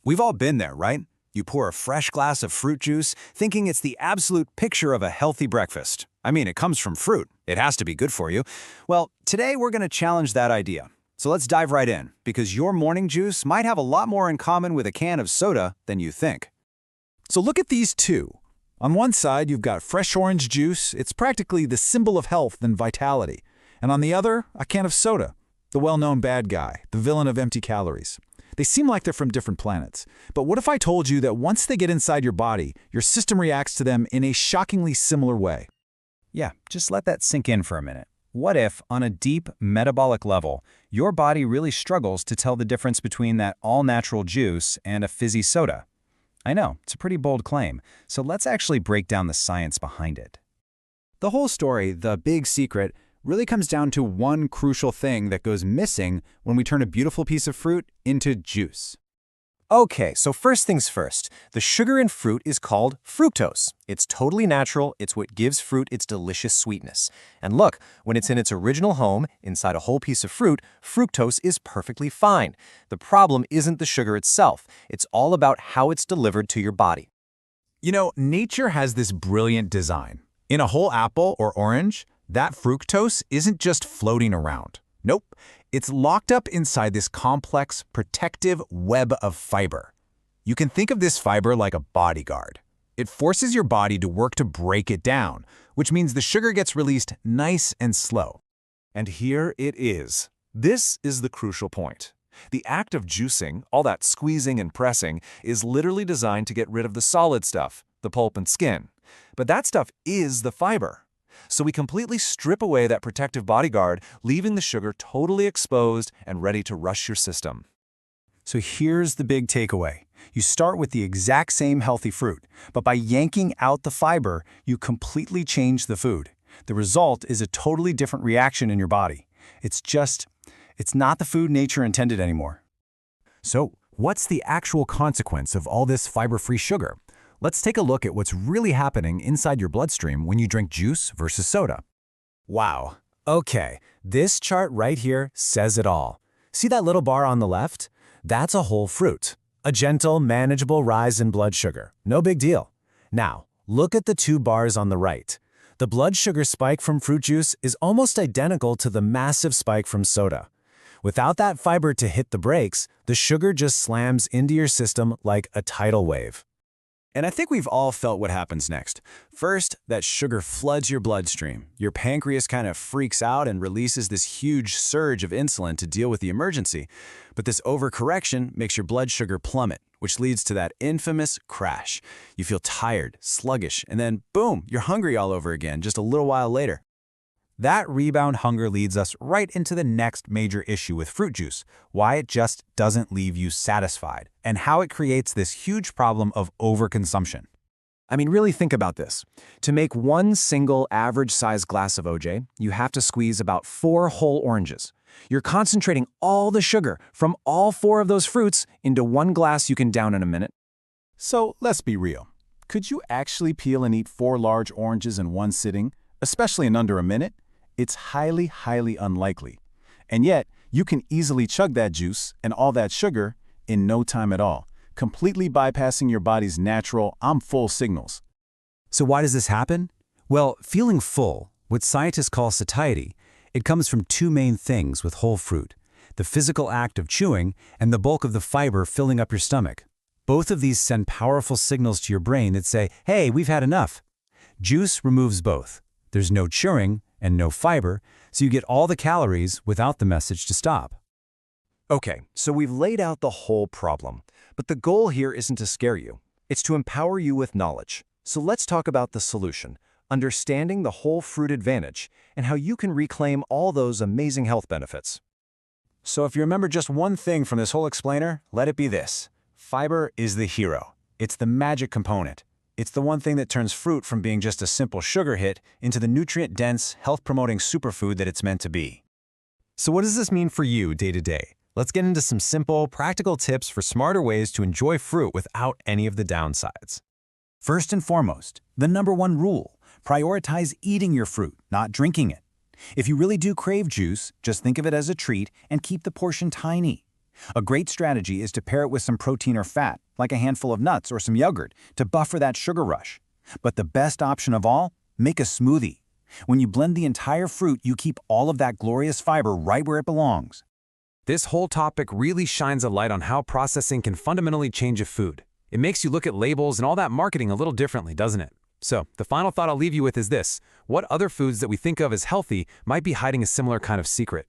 We've all been there, right? You pour a fresh glass of fruit juice, thinking it's the absolute picture of a healthy breakfast. I mean, it comes from fruit. It has to be good for you. Well, today we're going to challenge that idea. So let's dive right in, because your morning juice might have a lot more in common with a can of soda than you think. So look at these two. On one side, you've got fresh orange juice. It's practically the symbol of health and vitality. And on the other, a can of soda, the well-known bad guy, the villain of empty calories. They seem like they're from different planets. But what if I told you that once they get inside your body, your system reacts to them in a shockingly similar way? Yeah, just let that sink in for a minute. What if, on a deep metabolic level, your body really struggles to tell the difference between that all-natural juice and a fizzy soda? I know, it's a pretty bold claim, so let's actually break down the science behind it. The whole story, the big secret, really comes down to one crucial thing that goes missing when we turn a beautiful piece of fruit into juice. Okay, so first things first, the sugar in fruit is called fructose. It's totally natural, it's what gives fruit its delicious sweetness. And look, when it's in its original home, inside a whole piece of fruit, fructose is perfectly fine. The problem isn't the sugar itself, it's all about how it's delivered to your body. You know, nature has this brilliant design. In a whole apple or orange, that fructose isn't just floating around. Nope, it's locked up inside this complex, protective web of fiber. You can think of this fiber like a bodyguard. It forces your body to work to break it down, which means the sugar gets released nice and slow. And here it is. This is the crucial point. The act of juicing, all that squeezing and pressing, is literally designed to get rid of the solid stuff, the pulp and skin. But that stuff is the fiber. So we completely strip away that protective bodyguard, leaving the sugar totally exposed and ready to rush your system. So here's the big takeaway. You start with the exact same healthy fruit, but by yanking out the fiber, you completely change the food. The result is a totally different reaction in your body. It's not the food nature intended anymore. So, what's the actual consequence of all this fiber-free sugar? Let's take a look at what's really happening inside your bloodstream when you drink juice versus soda. Wow. Okay, this chart right here says it all. See that little bar on the left? That's a whole fruit. A gentle, manageable rise in blood sugar. No big deal. Now, look at the two bars on the right. The blood sugar spike from fruit juice is almost identical to the massive spike from soda. Without that fiber to hit the brakes, the sugar just slams into your system like a tidal wave. And I think we've all felt what happens next. First, that sugar floods your bloodstream. Your pancreas kind of freaks out and releases this huge surge of insulin to deal with the emergency. But this overcorrection makes your blood sugar plummet, which leads to that infamous crash. You feel tired, sluggish, and then boom, you're hungry all over again just a little while later. That rebound hunger leads us right into the next major issue with fruit juice, why it just doesn't leave you satisfied, and how it creates this huge problem of overconsumption. I mean, really think about this. To make one single average-sized glass of OJ, you have to squeeze about 4 whole oranges. You're concentrating all the sugar from all 4 of those fruits into one glass you can down in a minute. So, let's be real. Could you actually peel and eat 4 large oranges in one sitting, especially in under a minute? It's highly, highly unlikely. And yet, you can easily chug that juice and all that sugar in no time at all, completely bypassing your body's natural "I'm full" signals. So why does this happen? Well, feeling full, what scientists call satiety, it comes from 2 main things with whole fruit: the physical act of chewing and the bulk of the fiber filling up your stomach. Both of these send powerful signals to your brain that say, hey, we've had enough. Juice removes both. There's no chewing and no fiber, so you get all the calories without the message to stop. Okay, so we've laid out the whole problem. But the goal here isn't to scare you. It's to empower you with knowledge. So let's talk about the solution, understanding the whole fruit advantage, and how you can reclaim all those amazing health benefits. So if you remember just one thing from this whole explainer, let it be this. Fiber is the hero. It's the magic component. It's the one thing that turns fruit from being just a simple sugar hit into the nutrient-dense, health-promoting superfood that it's meant to be. So what does this mean for you day to day? Let's get into some simple, practical tips for smarter ways to enjoy fruit without any of the downsides. First and foremost, the #1 rule: prioritize eating your fruit, not drinking it. If you really do crave juice, just think of it as a treat and keep the portion tiny. A great strategy is to pair it with some protein or fat, like a handful of nuts or some yogurt, to buffer that sugar rush. But the best option of all? Make a smoothie. When you blend the entire fruit, you keep all of that glorious fiber right where it belongs. This whole topic really shines a light on how processing can fundamentally change a food. It makes you look at labels and all that marketing a little differently, doesn't it? So, the final thought I'll leave you with is this: what other foods that we think of as healthy might be hiding a similar kind of secret?